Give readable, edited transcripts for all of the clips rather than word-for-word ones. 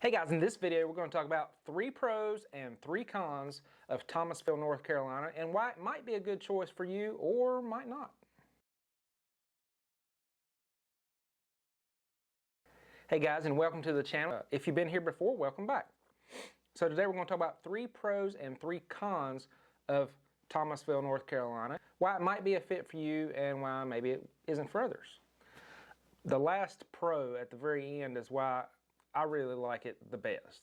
Hey guys, in this video we're going to talk about 3 pros and 3 cons of Thomasville, North Carolina, and why it might be a good choice for you or might not. Hey guys, and welcome to the channel. If you've been here before, welcome back. So today we're going to talk about 3 pros and 3 cons of Thomasville, North Carolina, why it might be a fit for you and why maybe it isn't for others. The last pro at the very end is why I really like it the best.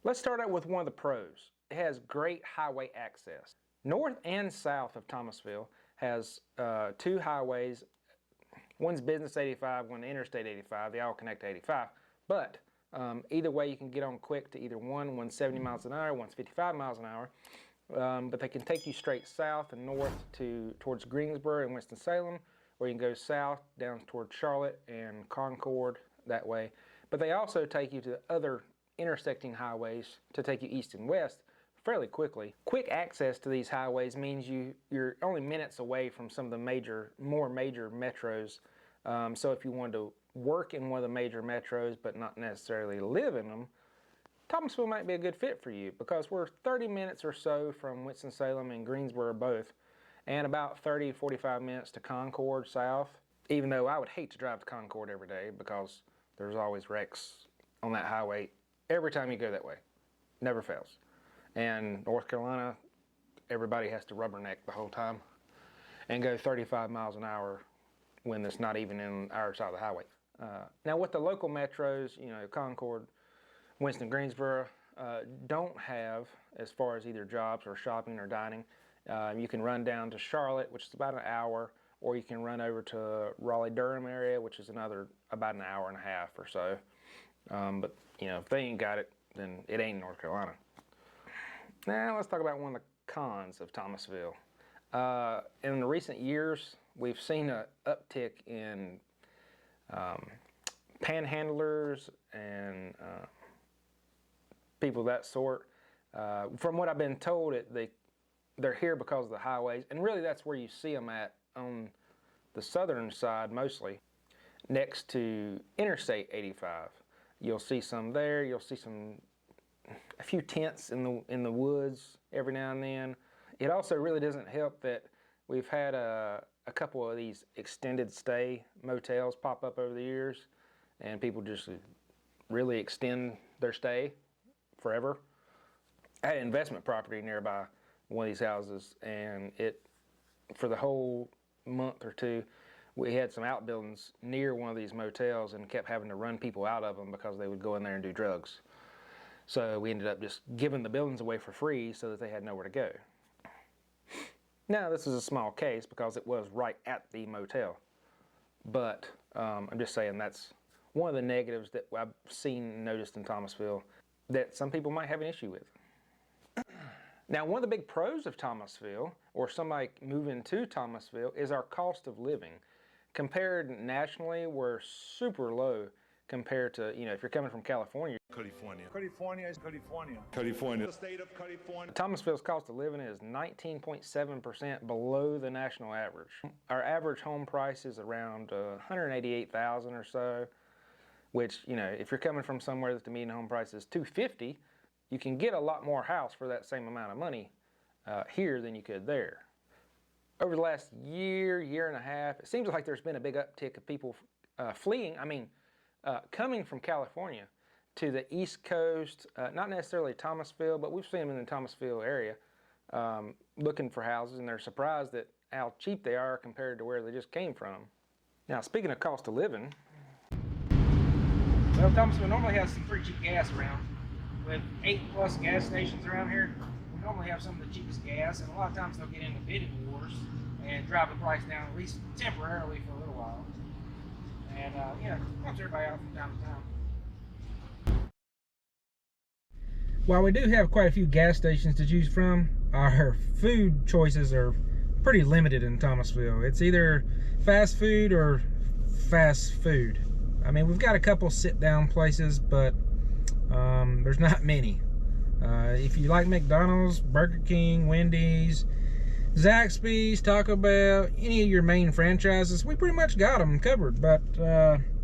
Let's start out with one of the pros. It has great highway access. North and south of Thomasville has 2 highways. One's Business 85, one Interstate 85. They all connect to 85. But either way, you can get on quick to either one. One's 70 miles an hour, one's 55 miles an hour. But they can take you straight south and north towards Greensboro and Winston-Salem, or you can go south down towards Charlotte and Concord that way. But they also take you to other intersecting highways to take you east and west fairly quickly. Quick access to these highways means you're only minutes away from some of the more major metros. So if you wanted to work in one of the major metros but not necessarily live in them, Thomasville might be a good fit for you because we're 30 minutes or so from Winston-Salem and Greensboro both, and about 30-45 minutes to Concord south, even though I would hate to drive to Concord every day because there's always wrecks on that highway every time you go that way. Never fails. And North Carolina, everybody has to rubberneck the whole time and go 35 miles an hour when it's not even in our side of the highway. Now what the local metros, Concord, Winston, Greensboro, don't have as far as either jobs or shopping or dining, you can run down to Charlotte, which is about an hour, or you can run over to Raleigh-Durham area, which is about an hour and a half or so. But if they ain't got it, then it ain't North Carolina. Now let's talk about one of the cons of Thomasville. In the recent years, we've seen an uptick in panhandlers and people of that sort. From what I've been told, they're here because of the highways, and really that's where you see them at on the southern side mostly, next to Interstate 85. You'll see some there. You'll see a few tents in the woods every now and then. It also really doesn't help that we've had a couple of these extended stay motels pop up over the years, and people just really extend their stay forever. I had an investment property nearby one of these houses, and for the whole month or two, we had some outbuildings near one of these motels and kept having to run people out of them because they would go in there and do drugs. So we ended up just giving the buildings away for free so that they had nowhere to go. Now this is a small case because it was right at the motel, but I'm just saying that's one of the negatives that I've seen and noticed in Thomasville that some people might have an issue with. Now, one of the big pros of Thomasville, or somebody moving to Thomasville, is our cost of living. Compared nationally, we're super low compared to, if you're coming from California. California. The state of California. Thomasville's cost of living is 19.7% below the national average. Our average home price is around $188,000 or so, which, if you're coming from somewhere that the median home price is $250,000, you can get a lot more house for that same amount of money here than you could there. Over the last year and a half, it seems like there's been a big uptick of people fleeing, coming from California to the East Coast, not necessarily Thomasville, but we've seen them in the Thomasville area looking for houses, and they're surprised at how cheap they are compared to where they just came from. Now, speaking of cost of living, well, Thomasville normally has some pretty cheap gas around. With 8+ gas stations around here, we normally have some of the cheapest gas, and a lot of times they'll get into bidding wars and drive the price down at least temporarily for a little while. And helps everybody out from time to time. While we do have quite a few gas stations to choose from, our food choices are pretty limited in Thomasville. It's either fast food or fast food. We've got a couple sit-down places, but there's not many. If you like McDonald's, Burger King, Wendy's, Zaxby's, Taco Bell, any of your main franchises, we pretty much got them covered. But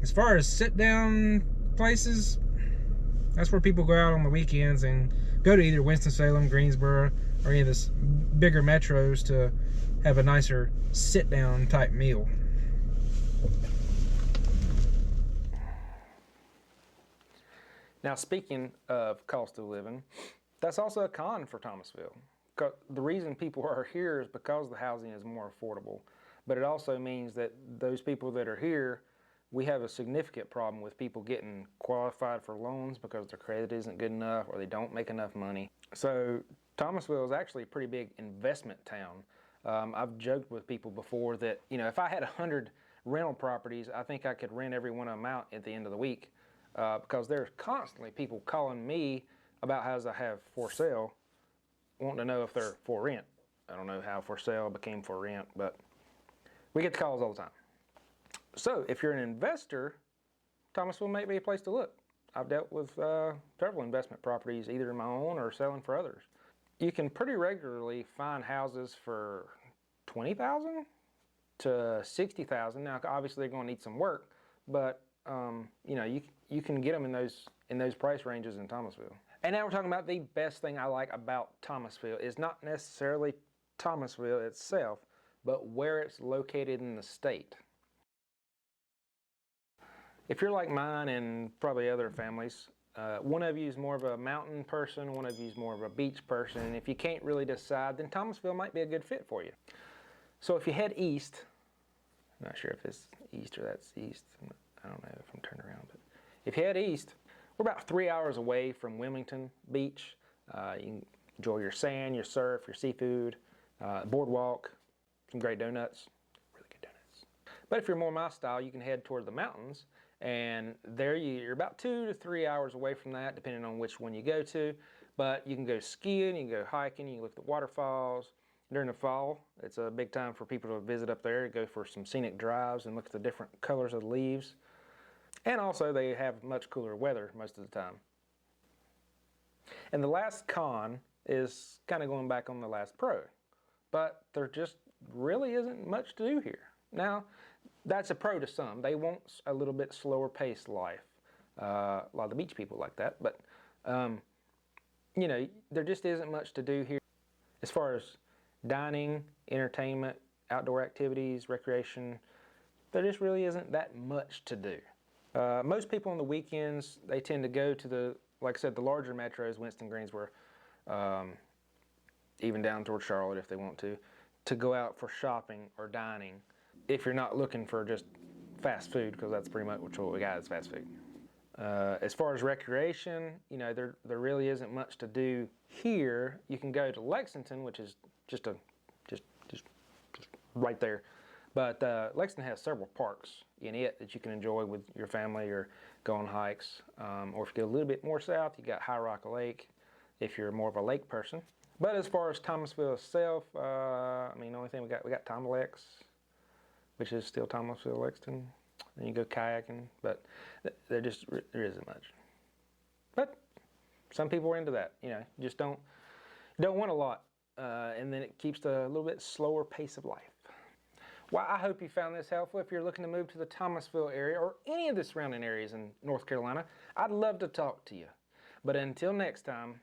as far as sit-down places, That's where people go out on the weekends and go to either Winston-Salem, Greensboro, or any of the bigger metros to have a nicer sit-down type meal. Now, speaking of cost of living, that's also a con for Thomasville. The reason people are here is because the housing is more affordable. But it also means that those people that are here, we have a significant problem with people getting qualified for loans because their credit isn't good enough or they don't make enough money. So Thomasville is actually a pretty big investment town. I've joked with people before that, you know, if I had 100 rental properties, I think I could rent every one of them out at the end of the week because there's constantly people calling me about houses I have for sale, wanting to know if they're for rent. I don't know how for sale became for rent, but we get the calls all the time. So if you're an investor, Thomasville may be a place to look. I've dealt with several investment properties, either my own or selling for others. You can pretty regularly find houses for $20,000 to $60,000. Now, obviously, they're going to need some work, but you know, you can get them in those price ranges in Thomasville. And now we're talking about the best thing I like about Thomasville is not necessarily Thomasville itself, but where it's located in the state. If you're like mine and probably other families, one of you is more of a mountain person, one of you is more of a beach person, and if you can't really decide, then Thomasville might be a good fit for you. So if you head east, I'm not sure if it's east or that's east, I don't know if I'm turned around, but if you head east, we're about 3 hours away from Wilmington Beach. You can enjoy your sand, your surf, your seafood, boardwalk, some great donuts, really good donuts. But if you're more my style, you can head toward the mountains, and there you're about 2 to 3 hours away from that, depending on which one you go to. But you can go skiing, you can go hiking, you can look at the waterfalls. During the fall, it's a big time for people to visit up there, go for some scenic drives and look at the different colors of the leaves. And also they have much cooler weather most of the time. And the last con is kind of going back on the last pro, but there just really isn't much to do here. Now, that's a pro to some. They want a little bit slower paced life. A lot of the beach people like that, but you know, there just isn't much to do here as far as dining, entertainment, outdoor activities, recreation. There just really isn't that much to do. Most people on the weekends, they tend to go to the, like I said, the larger metros, Winston, Greensboro, even down towards Charlotte if they want to go out for shopping or dining if you're not looking for just fast food, because that's pretty much what we got is fast food. As far as recreation, you know, there really isn't much to do here. You can go to Lexington, which is just right there. But Lexington has several parks in it that you can enjoy with your family or go on hikes. Or if you go a little bit more south, you got High Rock Lake if you're more of a lake person. But as far as Thomasville itself, I mean, the only thing we got Tom Lex, which is still Thomasville, Lexington. Then you go kayaking, but there isn't much. But some people are into that, you know, just don't want a lot, and then it keeps a little bit slower pace of life. Well, I hope you found this helpful. If you're looking to move to the Thomasville area or any of the surrounding areas in North Carolina, I'd love to talk to you. But until next time,